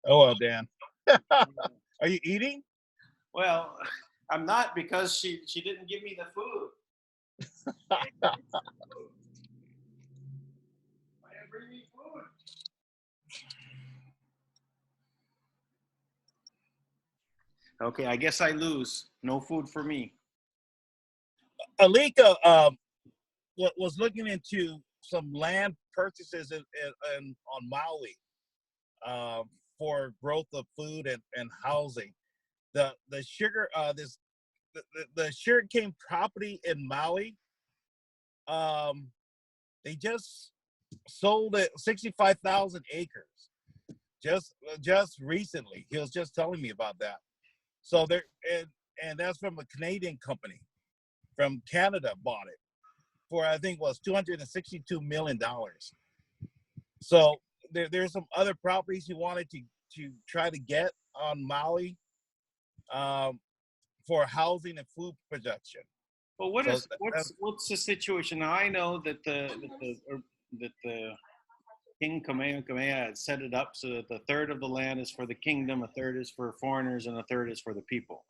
Oh, well, Dan. Are you eating? Well, I'm not, because she didn't give me the food. Why didn't bring me food? Okay, I guess I lose. No food for me. Alika was looking into some land purchases on Maui for growth of food and housing. The sugar the sugarcane property in Maui, they just sold it 65,000 acres just recently. He was just telling me about that. So there, and that's from a Canadian company from Canada, bought it for, I think, was $262 million. So there's some other properties he wanted to try to get on Maui for housing and food production. Well, what's the situation now? I know that the King Kamehameha had set it up so that a third of the land is for the kingdom, a third is for foreigners, and a third is for the people.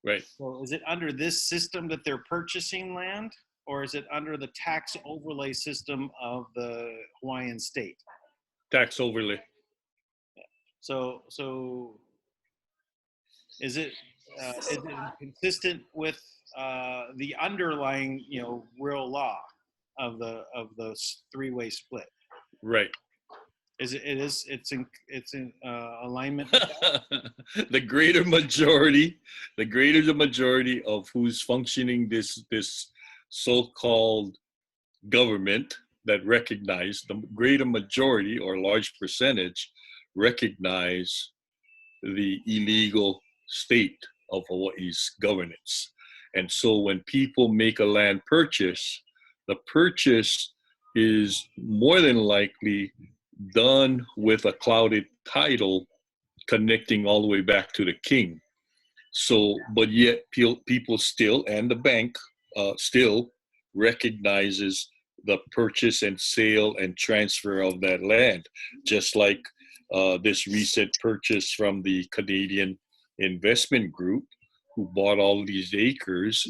Right. So is it under this system that they're purchasing land, or is it under the tax overlay system of the Hawaiian state? Tax overlay. So is it consistent with the underlying, real law of the three-way split? Right. It's in alignment with that? The greater majority of who's functioning this so-called government that recognize, the greater majority or large percentage recognize the illegal state of Hawaii's governance. And so when people make a land purchase, the purchase is more than likely done with a clouded title connecting all the way back to the king. So, but yet people still, and the bank still recognizes the purchase and sale and transfer of that land, just like this recent purchase from the Canadian investment group who bought all these acres.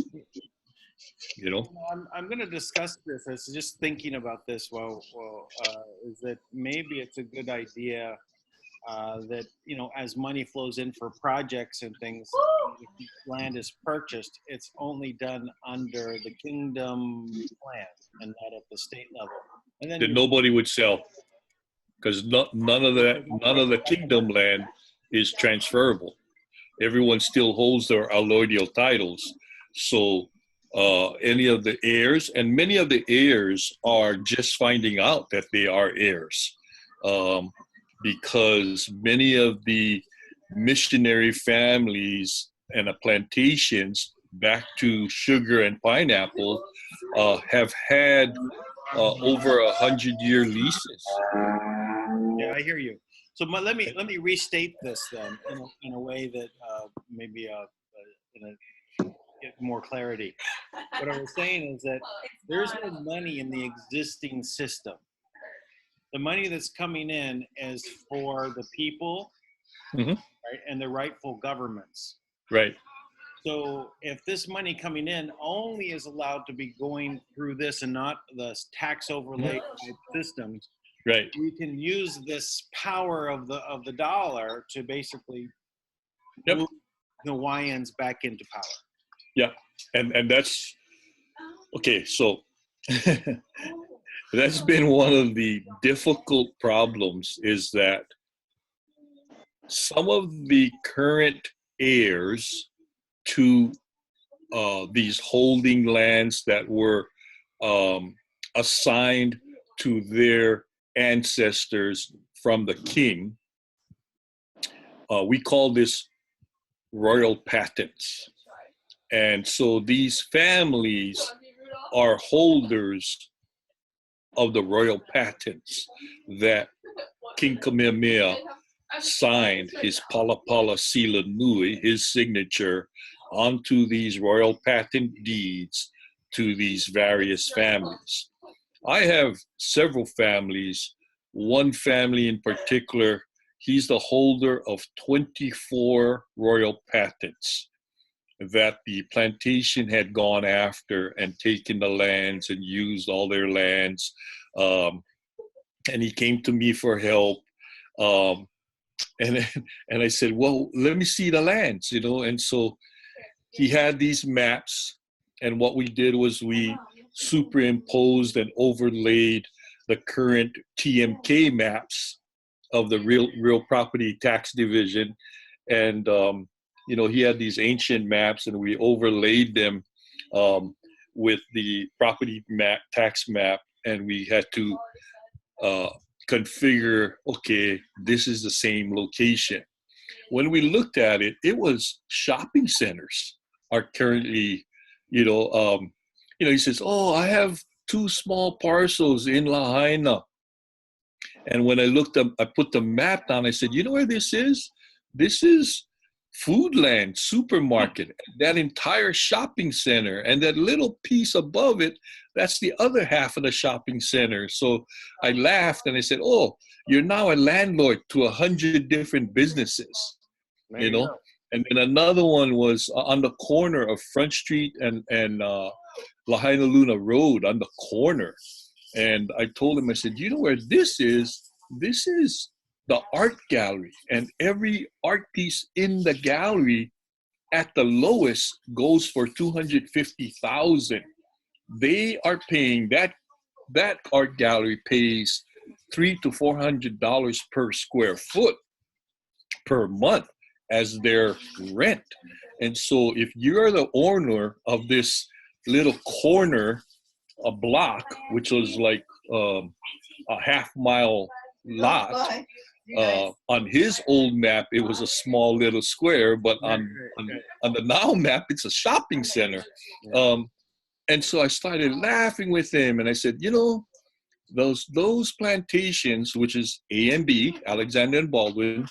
I'm going to discuss this. I was just thinking about this. Is that maybe it's a good idea that, as money flows in for projects and things, if land is purchased, it's only done under the kingdom plan and not at the state level. And then nobody would sell, because none of the kingdom land is transferable. Everyone still holds their allodial titles. So any of the heirs, and many of the heirs are just finding out that they are heirs, because many of the missionary families and the plantations back to sugar and pineapple have had over 100-year leases. Yeah, I hear you. So let me restate this then in a way that maybe get more clarity. What I was saying is that there's no money in the existing system. The money that's coming in is for the people, right, and the rightful governments. Right. So if this money coming in only is allowed to be going through this and not the tax overlay system, right, we can use this power of the dollar to basically move the Hawaiians back into power. Yeah, and that's okay. So that's been one of the difficult problems, is that some of the current heirs to these holding lands that were assigned to their ancestors from the king, we call this royal patents. And so these families are holders of the royal patents that King Kamehameha signed his Palapala Sila Nui, his signature, onto these royal patent deeds to these various families. I have several families. One family in particular, he's the holder of 24 royal patents that the plantation had gone after and taken the lands and used all their lands. And he came to me for help. And I said, well, let me see the lands, you know. And so he had these maps. And what we did was we superimposed and overlaid the current TMK maps of the real property tax division. And, you know, he had these ancient maps, and we overlaid them with the property map, tax map, and we had to configure, okay, this is the same location. When we looked at it, it was shopping centers are currently, you know, he says, oh, I have 2 small parcels in Lahaina. And when I looked up, I put the map down, I said, you know where this is? This is Foodland supermarket, that entire shopping center, and that little piece above it, that's the other half of the shopping center. So I laughed and I said, oh, you're now a landlord to 100 different businesses, you know? And then another one was on the corner of Front Street and Lahaina Luna Road, on the corner. And I told him, I said, you know where this is? This is the art gallery, and every art piece in the gallery at the lowest goes for $250,000. They are paying that art gallery pays $300 to $400 per square foot per month as their rent. And so if you're the owner of this little corner, a block, which was like a half-mile lot, on his old map, it was a small little square, but on the now map, it's a shopping center. And so I started laughing with him, and I said, you know, those plantations, which is A and B, Alexander and Baldwin,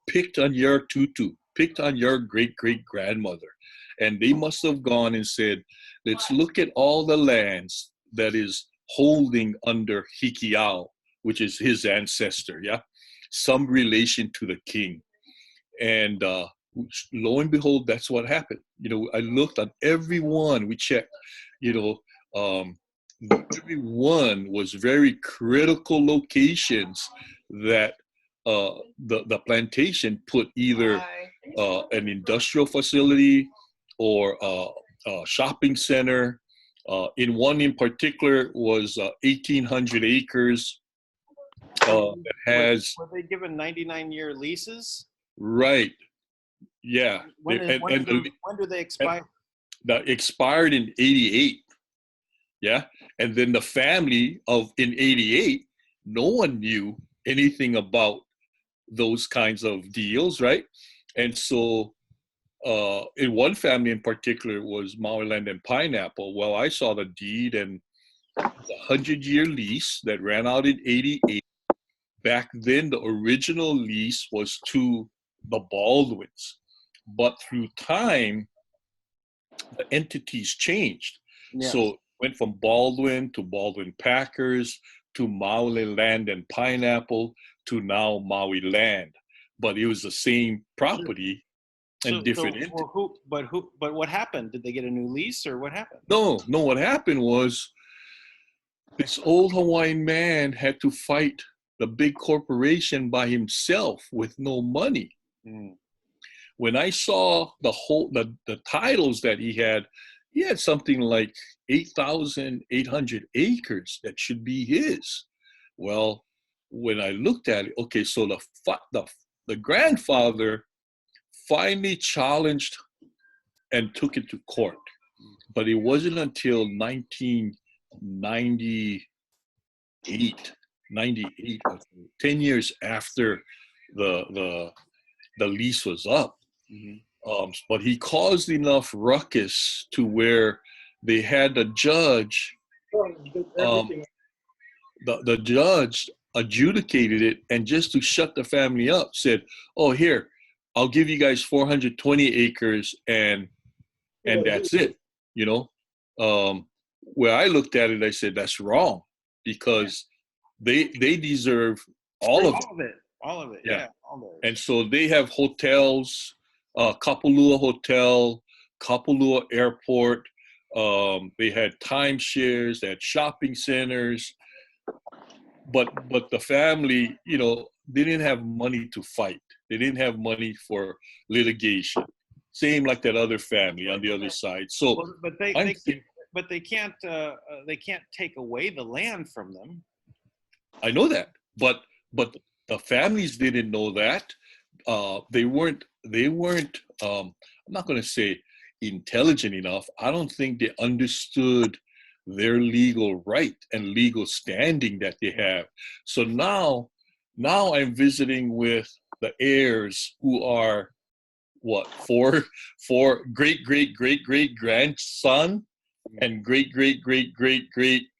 picked on your tutu, picked on your great-great-grandmother. And they must have gone and said, let's look at all the lands that is holding under Hikiau, which is his ancestor, yeah? Some relation to the king. And lo and behold, that's what happened. You know, I looked on every one, we checked, you know, every one was very critical locations that the plantation put either an industrial facility or a shopping center. In one in particular was 1,800 acres. That has. Were they given 99-year leases? Right. Yeah. When do they expire? That expired in 88. Yeah. And then the family in 88, no one knew anything about those kinds of deals, right? And so in one family in particular was Maui Land and Pineapple. Well, I saw the deed, and it's a 100-year lease that ran out in 88. Back then, the original lease was to the Baldwins, but through time, the entities changed. Yeah. So it went from Baldwin to Baldwin Packers to Maui Land and Pineapple to now Maui Land, but it was the same property and different entities. But what happened? Did they get a new lease, or what happened? No. What happened was this old Hawaiian man had to fight the big corporation by himself with no money. When I saw the titles that he had something like 8,800 acres that should be his. Well, when I looked at it, okay, so the grandfather finally challenged and took it to court, but it wasn't until 1998, 10 years after the lease was up. But he caused enough ruckus to where they had the judge, the judge adjudicated it, and just to shut the family up, said, oh, here, I'll give you guys 420 acres and that's it, you know. Where I looked at it, I said, that's wrong, because they deserve all of it. All of it. Yeah. Yeah. All those. And so they have hotels, Kapalua Hotel, Kapalua Airport. They had timeshares, they had shopping centers, but the family, you know, they didn't have money to fight. They didn't have money for litigation. Same like that other family on the other side. So, Well, but they can't take away the land from them. I know that, but the families didn't know that. They weren't. I'm not going to say intelligent enough. I don't think they understood their legal right and legal standing that they have. So now I'm visiting with the heirs who are what four great grandson and great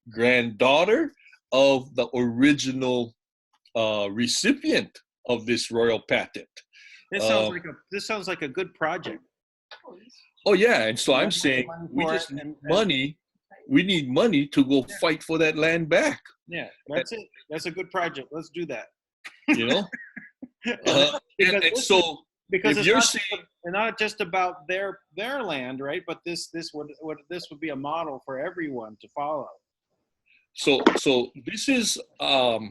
granddaughter of the original recipient of this royal patent. This sounds like a good project. Oh yeah, and so I'm saying we just need money. We need money to go fight for that land back. Yeah, that's it. That's a good project. Let's do that. You know, and so because if it's you're saying not just about their land, right? But this would be a model for everyone to follow. So this is God,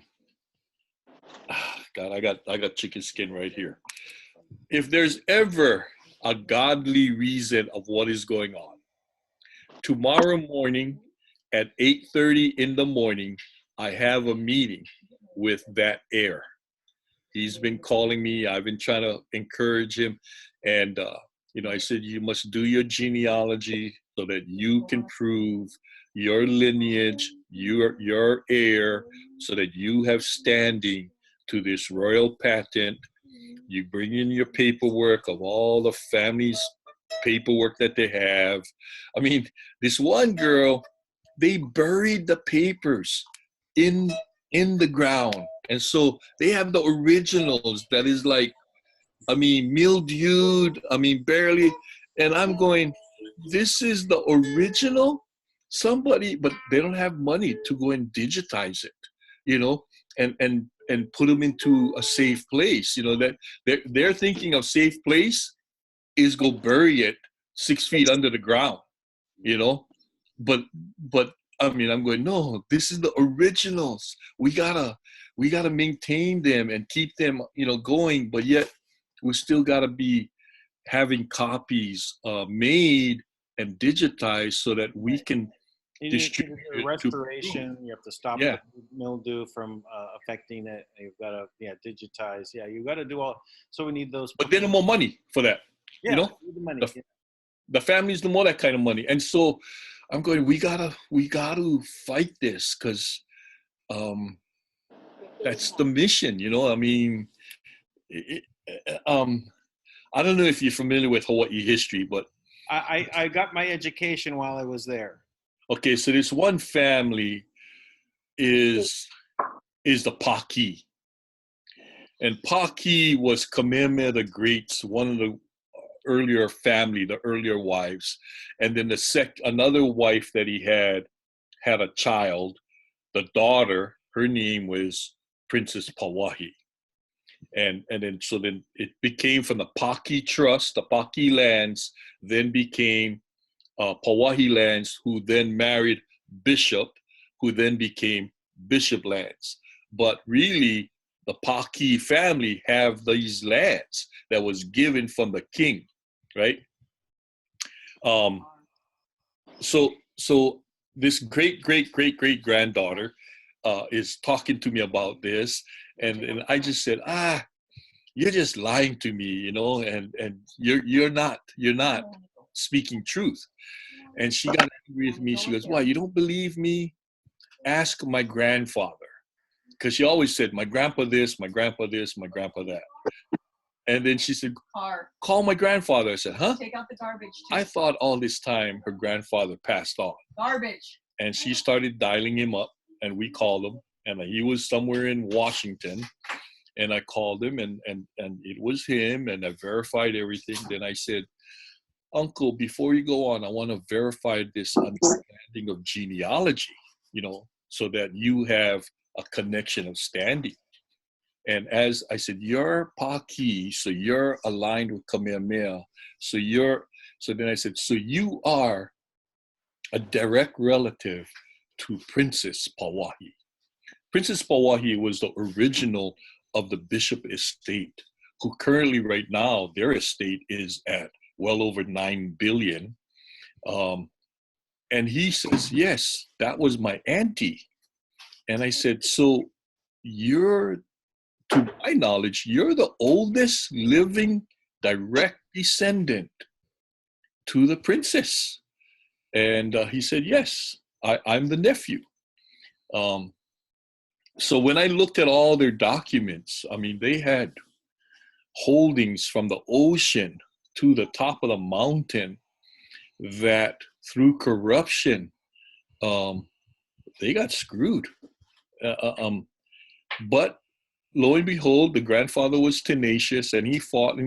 I got chicken skin right here. If there's ever a godly reason of what is going on, tomorrow morning at 8:30 in the morning, I have a meeting with that heir. He's been calling me. I've been trying to encourage him. And, you know, I said, you must do your genealogy so that you can prove your lineage, your heir, so that you have standing to this royal patent. You bring in your paperwork of all the family's paperwork that they have. I mean, this one girl, they buried the papers in the ground. And so they have the originals that is like, I mean, mildewed, I mean, barely. And I'm going, this is the original? Somebody, but they don't have money to go and digitize it, you know, and put them into a safe place. You know, that they're thinking of safe place is go bury it 6 feet under the ground, you know. But I mean, I'm going, no, this is the originals. We gotta maintain them and keep them, you know, going. But yet we still gotta be having copies made and digitized so that we can distribute it. Restoration. You have to stop the mildew from affecting it. You've got to digitize. Yeah, you've got to do all. So we need those. But they need more money for that. Yeah, you know, the money. The families need more that kind of money, and so I'm going. We gotta fight this because that's the mission. You know, I mean, I don't know if you're familiar with Hawaii history, but I got my education while I was there. Okay, so this one family is the Paki. And Paki was Kamehameha the Great's one of the earlier family, the earlier wives. And then another wife that he had a child. The daughter, her name was Princess Pawahi. And then it became from the Paki Trust, the Paki lands, then became Pawahi lands, who then married Bishop, who then became Bishop lands. But really, the Paki family have these lands that was given from the king, right? So this great granddaughter is talking to me about this, and I just said, you're just lying to me, you know, and you're not speaking truth. And she got angry with me. She goes, why, you don't believe me? Ask my grandfather. Because she always said, my grandpa this, my grandpa this, my grandpa that. And then she said, call my grandfather. I said, huh? Take out the garbage. I thought all this time her grandfather passed on. Garbage. And she started dialing him up, and we called him. And he was somewhere in Washington. And I called him, and it was him, and I verified everything. Then I said, Uncle, before you go on, I want to verify this understanding of genealogy, you know, so that you have a connection of standing. And as I said, you're Paki, so you're aligned with Kamehameha. So then I said, so you are a direct relative to Princess Pauahi. Princess Pauahi was the original of the Bishop estate, who currently right now, their estate is at well over 9 billion. And he says, yes, that was my auntie. And I said, so to my knowledge, you're the oldest living direct descendant to the princess. And he said, yes, I'm the nephew. So when I looked at all their documents, I mean, they had holdings from the ocean to the top of the mountain that through corruption, they got screwed. But lo and behold, the grandfather was tenacious and he fought,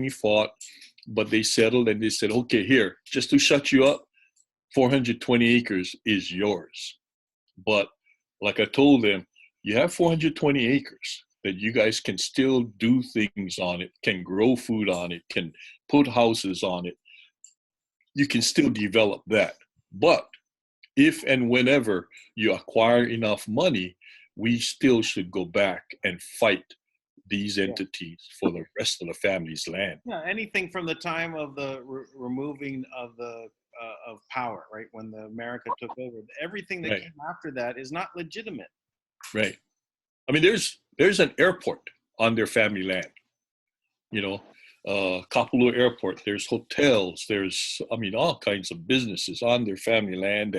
but they settled and they said, okay, here, just to shut you up, 420 acres is yours. But like I told them, you have 420 acres that you guys can still do things on it, can grow food on it, can put houses on it. You can still develop that. But if and whenever you acquire enough money, we still should go back and fight these entities for the rest of the family's land. Yeah, anything from the time of the removing of the of power, right? When the America took over, everything that came after that is not legitimate. Right. I mean, there's an airport on their family land. You know, Kapulu Airport. There's hotels. There's, I mean, all kinds of businesses on their family land.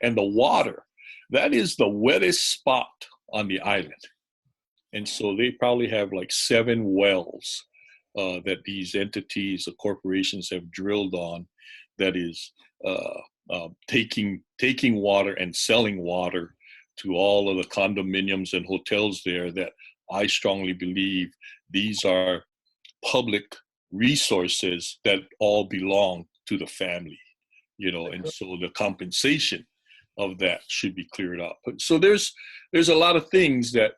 And the water, that is the wettest spot on the island. And so they probably have like 7 wells that these entities, the corporations have drilled on, that is taking water and selling water to all of the condominiums and hotels there, that I strongly believe these are public resources that all belong to the family, you know, and so the compensation of that should be cleared up. So there's a lot of things that,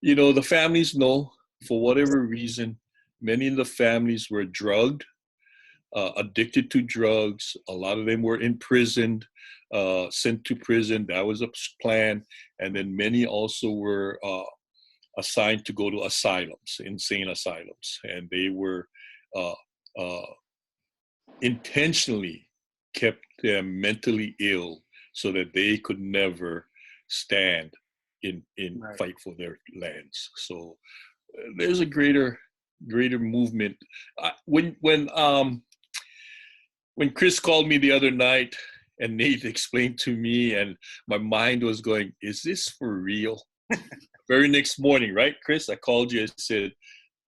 you know, the families know, for whatever reason, many of the families were drugged, addicted to drugs. A lot of them were imprisoned, sent to prison. That was a plan. And then many also were assigned to go to asylums, insane asylums. And they were intentionally kept them mentally ill so that they could never stand in fight for their lands. So there's a greater movement. When Chris called me the other night and Nate explained to me, and my mind was going, is this for real? Very next morning, right, Chris? I called you and said,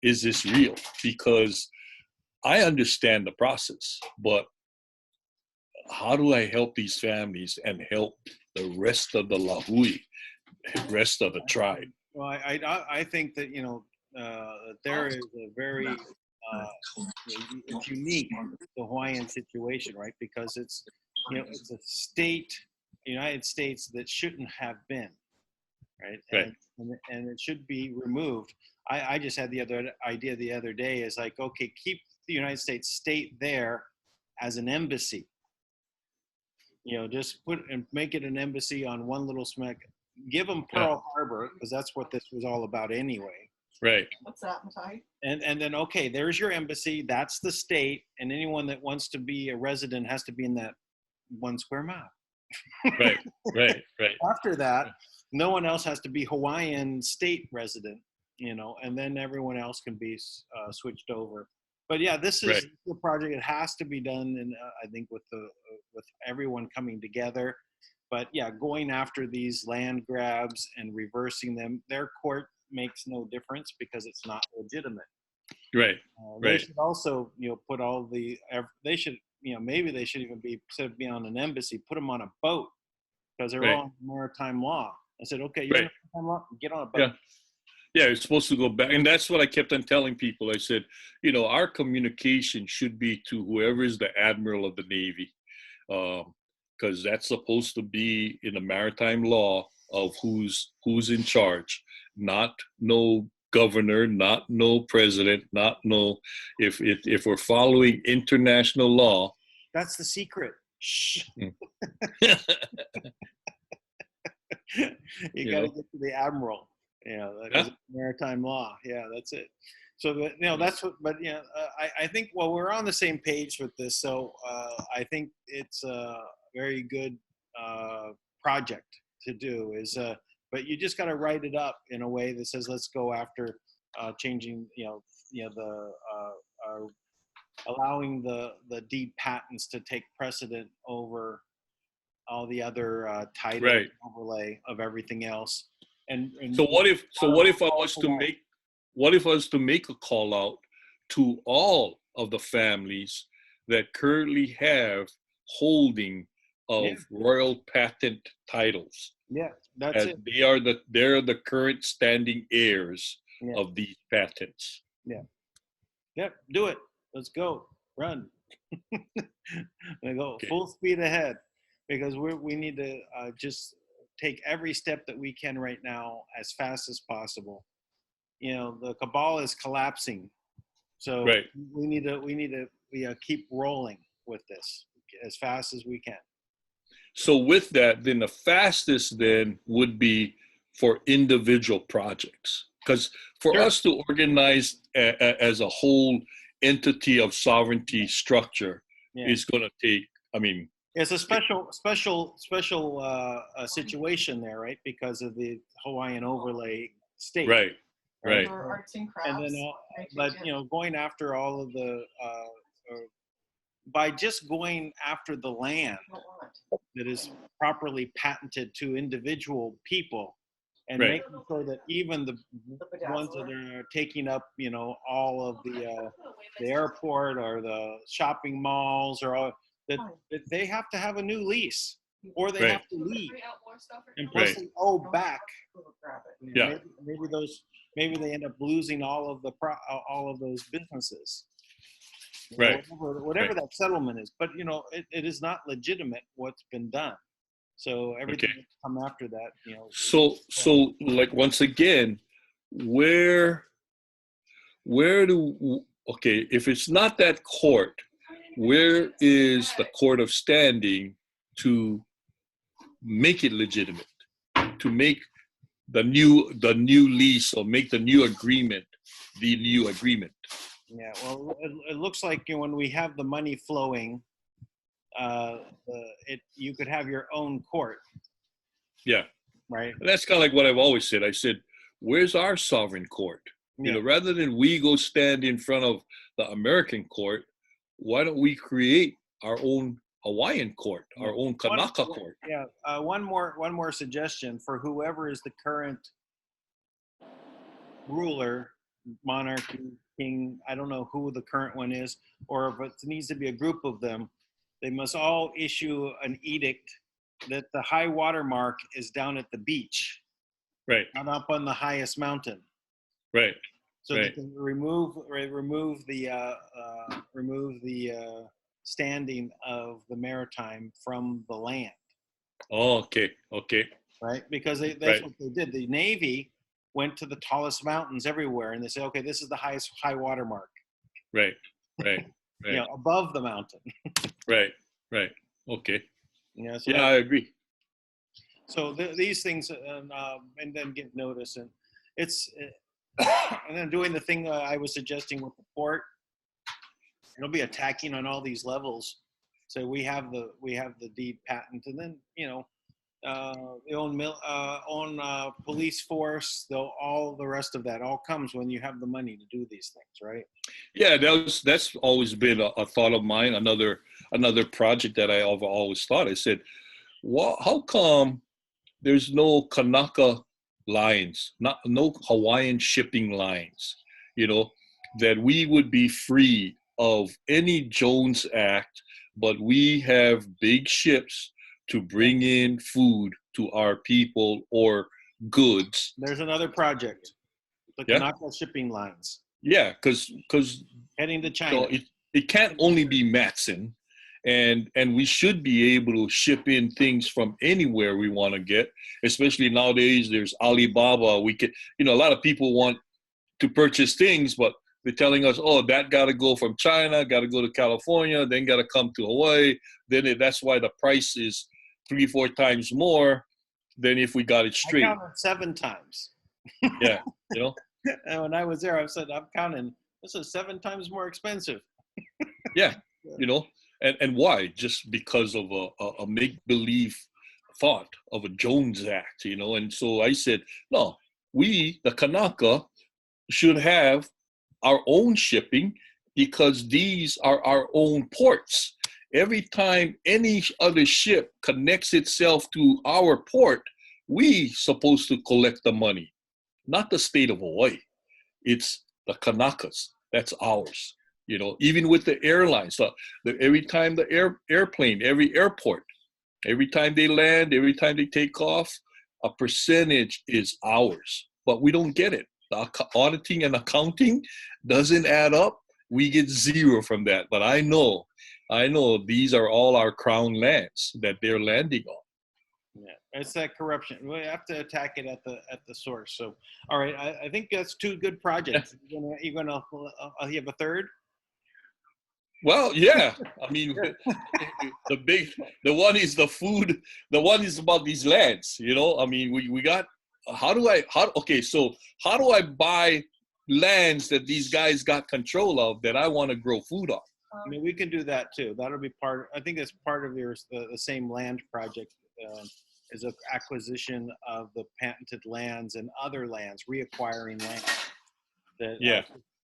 is this real? Because I understand the process, but how do I help these families and help the rest of the Lahui, rest of the tribe? Well, I think that, you know, there is a very it's unique, the Hawaiian situation, right? Because it's, you know, it's a state, United States, that shouldn't have been, right? Right. And it should be removed. I just had the idea the other day, is like, okay, keep the United States state there as an embassy. You know, just make it an embassy on one little smack. Give them Pearl Harbor, because that's what this was all about anyway. Right. What's that, Matai? And then, okay, there's your embassy. That's the state. And anyone that wants to be a resident has to be in that 1 square mile. Right. After that, no one else has to be Hawaiian state resident, you know, and then everyone else can be switched over. But yeah, this is the project. It has to be done, and I think with everyone coming together. But yeah, going after these land grabs and reversing them, their court makes no difference because it's not legitimate. Right. They should also, you know, put all the. They should, you know, maybe they should even be, instead of being on an embassy, put them on a boat, because they're all maritime law. I said, okay, you're on maritime law, get on a boat. Yeah, it's supposed to go back. And that's what I kept on telling people. I said, you know, our communication should be to whoever is the admiral of the Navy. because that's supposed to be in the maritime law of who's in charge, not no governor, not no president, not no. If we're following international law, that's the secret. Shh. You got to get to the admiral. That's maritime law. Yeah, that's it. So, that's what. But I think we're on the same page with this. So I think it's a very good project to do. But you just got to write it up in a way that says, let's go after changing. Allowing the deed patents to take precedent over all the other title overlay of everything else. And so what if I was to make a call out to all of the families that currently have holding of royal patent titles? Yeah, that's it. They're the current standing heirs of these patents. Yeah. Yep. Do it. Let's go. Run. Go full speed ahead, because we need to just take every step that we can right now as fast as possible. The cabal is collapsing, so we need to keep rolling with this as fast as we can. So with that, then the fastest then would be for individual projects, because for us to organize as a whole entity of sovereignty structure is going to take. I mean, it's a special situation there, right? Because of the Hawaiian overlay state. Right. For arts and crafts. And then, going after all of the, by just going after the land that is properly patented to individual people, and making sure that even the ones that are taking up, all of the airport or the shopping malls or all, that they have to have a new lease, or they have to leave, and plus they owe back. Yeah. Maybe they end up losing all of those businesses. Whatever that settlement is, but it is not legitimate what's been done. So everything that's come after that, So like once again, where do if it's not that court, where is the court of standing to make it legitimate, to make the new lease or make the new agreement the new agreement? Yeah, well, it looks like when we have the money flowing, you could have your own court. Yeah. Right. And that's kind of like what I've always said. I said, where's our sovereign court? Rather than we go stand in front of the American court, why don't we create our own Hawaiian court, our own Kanaka court? Yeah. One more suggestion for whoever is the current ruler, monarchy, king. I don't know who the current one is, or if it needs to be a group of them. They must all issue an edict that the high water mark is down at the beach, not up on the highest mountain. So they can remove the standing of the maritime from the land. Oh, okay. Right, because that's what they did. The Navy went to the tallest mountains everywhere, and they said, okay, this is the highest high water mark. Right. Above the mountain. Right. Okay. So I agree. So these things, and then get notice, and it's, and then doing the thing I was suggesting with the port. It'll be attacking on all these levels. So we have the deed patent, and then the own police force, all the rest of that all comes when you have the money to do these things, right? Yeah, that's always been a thought of mine. Another project that I've always thought. I said, well, how come there's no Kanaka lines, no Hawaiian shipping lines? That we would be free of any Jones Act, but we have big ships to bring in food to our people or goods. There's another project, the Kanaka shipping lines. Yeah, because heading to China. It can't only be Matson, and we should be able to ship in things from anywhere we want to get. Especially nowadays, there's Alibaba. We can, a lot of people want to purchase things, but they're telling us, oh, that got to go from China, got to go to California, then got to come to Hawaii. That's why the price is 3-4 times more than if we got it straight. I counted 7 times. Yeah, And when I was there, I said, I'm counting, this is 7 times more expensive. Yeah, and why? Just because of a make-believe thought of a Jones Act, And so I said, no, we, the Kanaka, should have our own shipping because these are our own ports. Every time any other ship connects itself to our port, we supposed to collect the money, not the state of Hawaii. It's the Kanakas. That's ours. Even with the airlines. So every time the airplane, every airport, every time they land, every time they take off, a percentage is ours. But we don't get it. The auditing and accounting doesn't add up. We get 0 from that. But I know these are all our crown lands that they're landing on. Yeah, it's that corruption. We have to attack it at the source. So, all right, I think that's 2 good projects. Yeah. You're gonna you have a third? Well, yeah. I mean, the one is the food. The one is about these lands. I mean, we got. How do I buy lands that these guys got control of that I want to grow food on? I mean, we can do that too. That'll be part. I think that's part of the same land project. Is an acquisition of the patented lands and other lands, reacquiring land.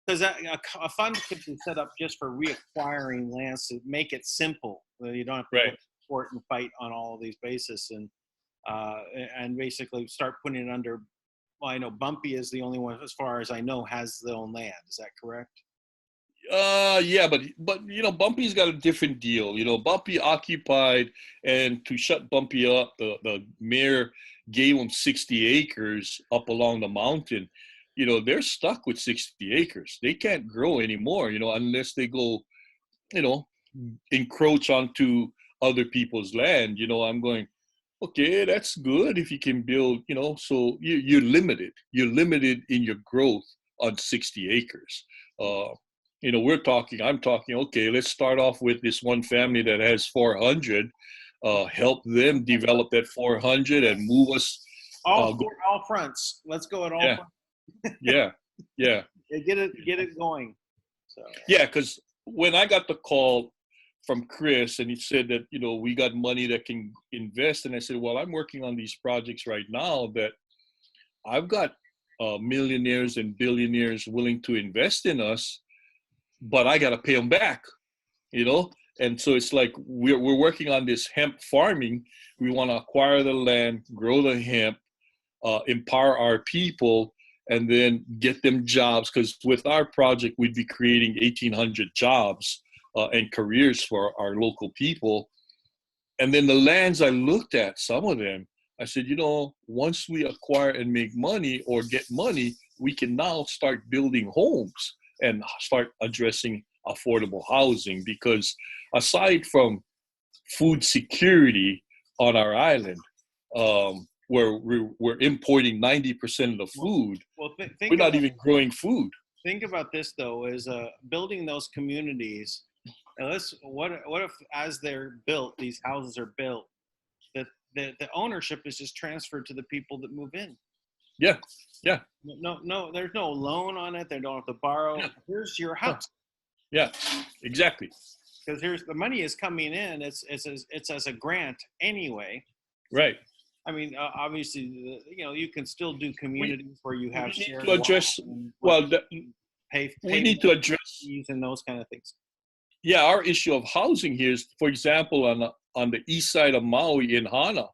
Because a fund could be set up just for reacquiring lands to make it simple. You don't have to go to court and fight on all of these bases, and basically start putting it under. Well, I know Bumpy is the only one, as far as I know, has their own land. Is that correct? Yeah, but Bumpy's got a different deal. Bumpy occupied, and to shut Bumpy up, the mayor gave him 60 acres up along the mountain. They're stuck with 60 acres. They can't grow anymore, unless they go, encroach onto other people's land. I'm going, okay, that's good if you can build, so you're limited. You're limited in your growth on 60 acres. I'm talking, okay, let's start off with this one family that has 400, help them develop that 400 and move us. All fronts. Let's go at all fronts. Yeah. Get it going. So. Yeah, because when I got the call from Chris and he said that, we got money that can invest. And I said, well, I'm working on these projects right now that I've got millionaires and billionaires willing to invest in us, but I got to pay them back, And so it's like we're working on this hemp farming. We want to acquire the land, grow the hemp, empower our people, and then get them jobs. Because with our project, we'd be creating 1,800 jobs and careers for our local people. And then the lands I looked at, some of them, I said, once we acquire and make money or get money, we can now start building homes and start addressing affordable housing. Because aside from food security on our island, where we're importing 90% of the food, we're not even growing food. Think about this, though, is building those communities. What if, as they're built, these houses are built, that the ownership is just transferred to the people that move in? Yeah. No, there's no loan on it. They don't have to borrow. Here's your house. Yeah, exactly. Because the money is coming in. It's as a grant anyway. Right. I mean, obviously, you can still do communities where you have shared. To address, pay we need to address fees and those kind of things. Yeah, our issue of housing here is, for example, on the east side of Maui in Hana,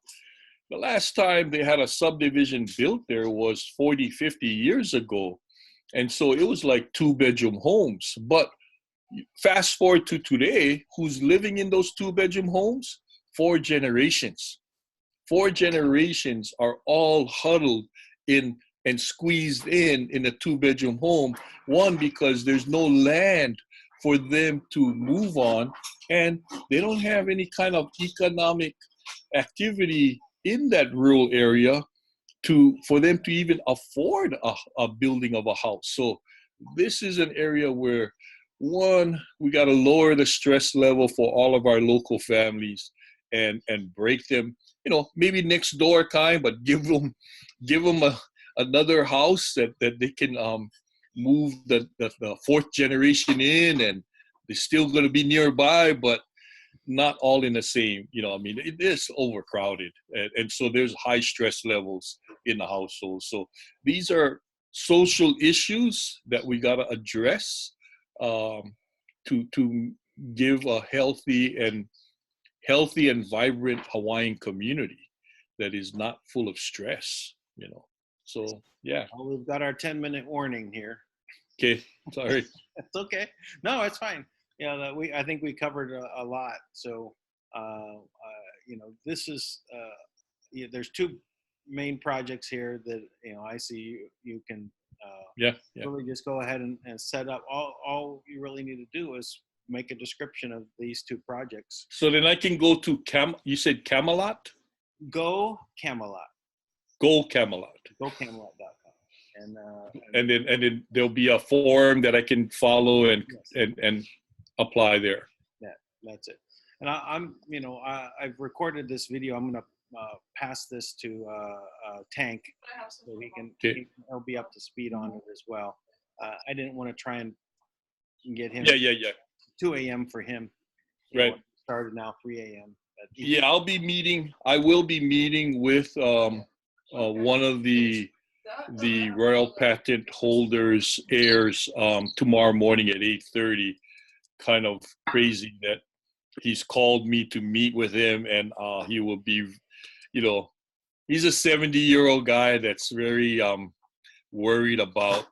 the last time they had a subdivision built there was 40, 50 years ago. And so it was like 2-bedroom homes. But fast forward to today, who's living in those 2-bedroom homes? 4 generations. 4 generations are all huddled in and squeezed in a 2-bedroom home. One, because there's no land for them to move on. and they don't have any kind of economic activity in that rural area for them to even afford a building of a house. So this is an area where, one, we got to lower the stress level for all of our local families and break them, maybe next door kind, but give them another house that they can move the fourth generation in, and they're still going to be nearby, but not all in the same, it is overcrowded. And so there's high stress levels in the household. So these are social issues that we got to address to give a healthy and vibrant Hawaiian community that is not full of stress, So, yeah. Well, we've got our 10-minute warning here. Okay, sorry. It's okay. No, it's fine. I think we covered a lot. So, this is, there's two main projects here that, I see you can really just go ahead and set up. All you really need to do is make a description of these two projects. So then I can go to you said Camelot? Go Camelot. Go Camelot. GoCamelot.com. And then there'll be a form that I can follow and apply there. Yeah, that's it. And I've recorded this video. I'm gonna pass this to Tank so he'll be up to speed on it as well. I didn't want to try and get him. Yeah. 2 a.m. for him. Right. Started now 3 a.m. Yeah, I will be meeting with one of the royal patent holders heirs tomorrow morning at 8:30. Kind of crazy that he's called me to meet with him, and he will be, he's a 70-year-old guy that's very worried about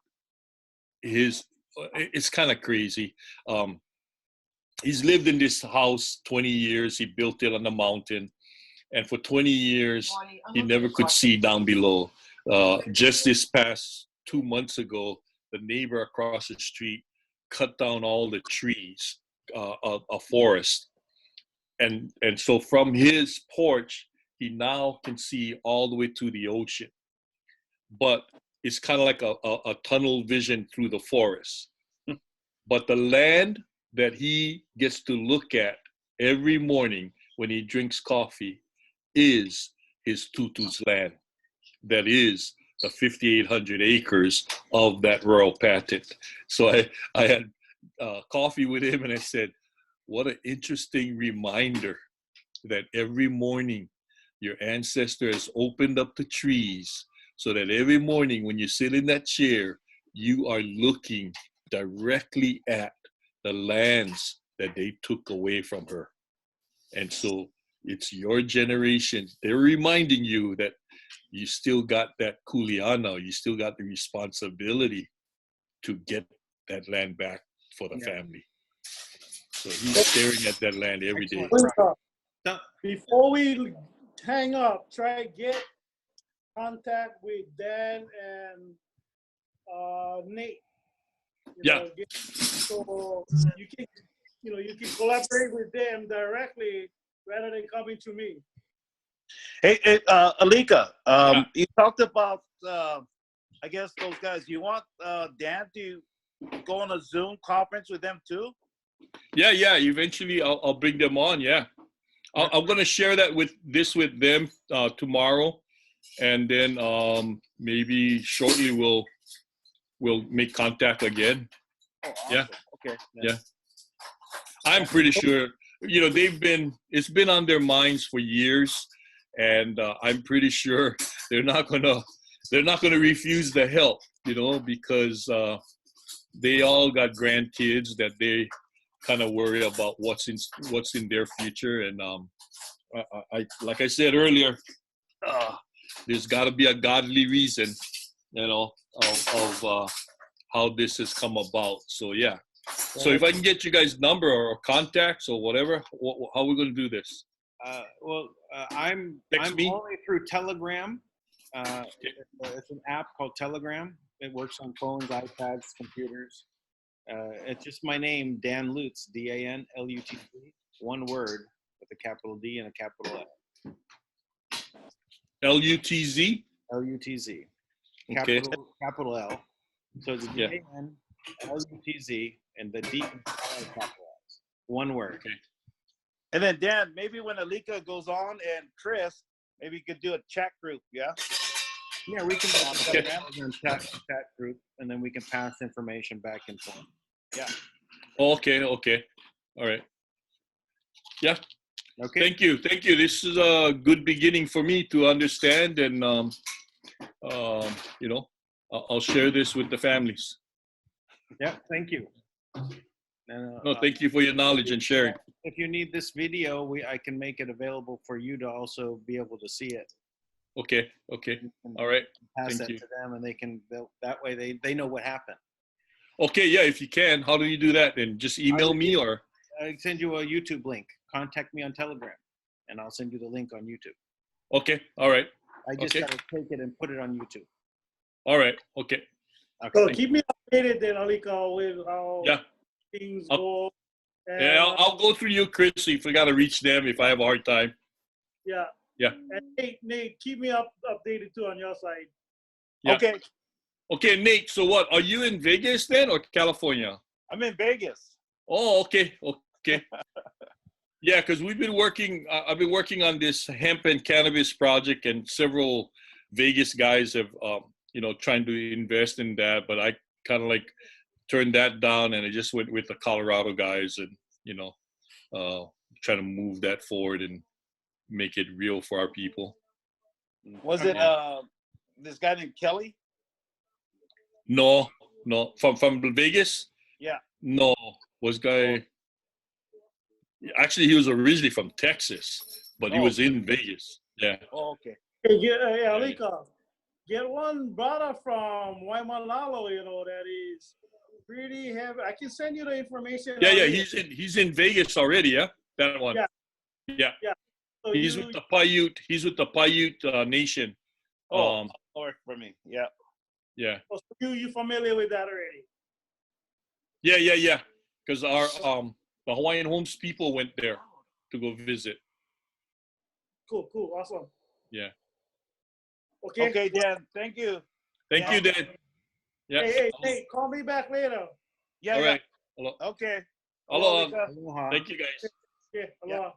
it's kind of crazy. He's lived in this house 20 years. He built it on the mountain. And for 20 years, he never could see down below. Just this past 2 months ago, the neighbor across the street cut down all the trees, a forest. And so from his porch, he now can see all the way to the ocean. But it's kind of like a tunnel vision through the forest. But the land that he gets to look at every morning when he drinks coffee is his tutu's land. That is the 5,800 acres of that royal patent. So I had coffee with him, and I said, what an interesting reminder that every morning your ancestor has opened up the trees so that every morning when you sit in that chair, you are looking directly at the lands that they took away from her. And so it's your generation. They're reminding you that you still got that kuleana, you still got the responsibility to get that land back for the family. So he's staring at that land every day. Before we hang up, try to get contact with Dan and Nate. So you can collaborate with them directly rather than coming to me. Hey, Alika, you talked about, I guess, those guys. You want Dan to go on a Zoom conference with them too? Yeah. Eventually, I'll bring them on. Yeah, I'm gonna share with them tomorrow, and then maybe shortly we'll make contact again. Oh, awesome. Yeah. Okay. Yeah. I'm pretty sure. It's been on their minds for years, and I'm pretty sure they're not gonna refuse the help. Because they all got grandkids that they kind of worry about what's in their future. And I like I said earlier, there's got to be a godly reason, of how this has come about. So yeah. So if I can get you guys' number or contacts or whatever, how are we going to do this? I'm only through Telegram. It's an app called Telegram. It works on phones, iPads, computers. It's just my name, Dan Lutz, DANLUTZ. one word with a capital D and a capital L. L-U-T-Z? L-U-T-Z. Okay. Capital L. So it's Yeah. D-A-N, L-U-T-Z, and the D and capital L's. One word. Okay. And then Dan, maybe when Alika goes on and Chris, maybe you could do a chat group, yeah? Yeah, we can Okay. chat group, and then we can pass information back and forth. Yeah. Okay. Okay. All right. Yeah. Okay. Thank you. Thank you. This is a good beginning for me to understand, and you know, I'll share this with the families. Yeah. Thank you. No, thank you for your knowledge and sharing. If you need this video, I can make it available for you to also be able to see it. Okay. Okay. And All right. pass Thank that you. to them, and that way they know what happened. Okay. Yeah. If you can, how do you do that? Then just email me, or I send you a YouTube link. Contact me on Telegram, and I'll send you the link on YouTube. okay. All right. I just Okay. gotta take it and put it on YouTube. All right. Okay. Okay. So keep me updated then, Alika, with how Yeah. things I'll- go. And, Yeah. I'll go through you, Chris. If I gotta reach them, if I have a hard time. yeah. Yeah. And Nate, keep me updated too on your side. Yeah. Okay. Okay, Nate. So what? Are you in Vegas then, or California? I'm in Vegas. Oh, okay. Okay. Yeah, because we've been working. I've been working on this hemp and cannabis project, and several Vegas guys have, you know, trying to invest in that. But I kind of like turned that down, and I just went with the Colorado guys, and you know, trying to move that forward and make it real for our people. Was it this guy named Kelly? No, from Vegas. Yeah. No, was guy. Actually, he was originally from Texas, but he was in Vegas. Yeah. Oh, okay. Hey, Alika, get one brother from Waimalalo, you know, that is pretty heavy. I can send you the information. Yeah, on yeah. it. He's in Vegas already. Yeah, that one. Yeah. Yeah. So He's with the Paiute. He's with the Paiute Nation. North for me. Yeah. Yeah. So you familiar with that already? Yeah. Because our the Hawaiian Homes people went there to go visit. Cool, awesome. Yeah. Okay. Okay, Dan. Thank you. Thank you, Dan. Yeah. Hey, call me back later. Yeah. All yeah. right. Hello. Okay. Aloha. Alika. Aloha. Thank you, guys. Yeah, aloha.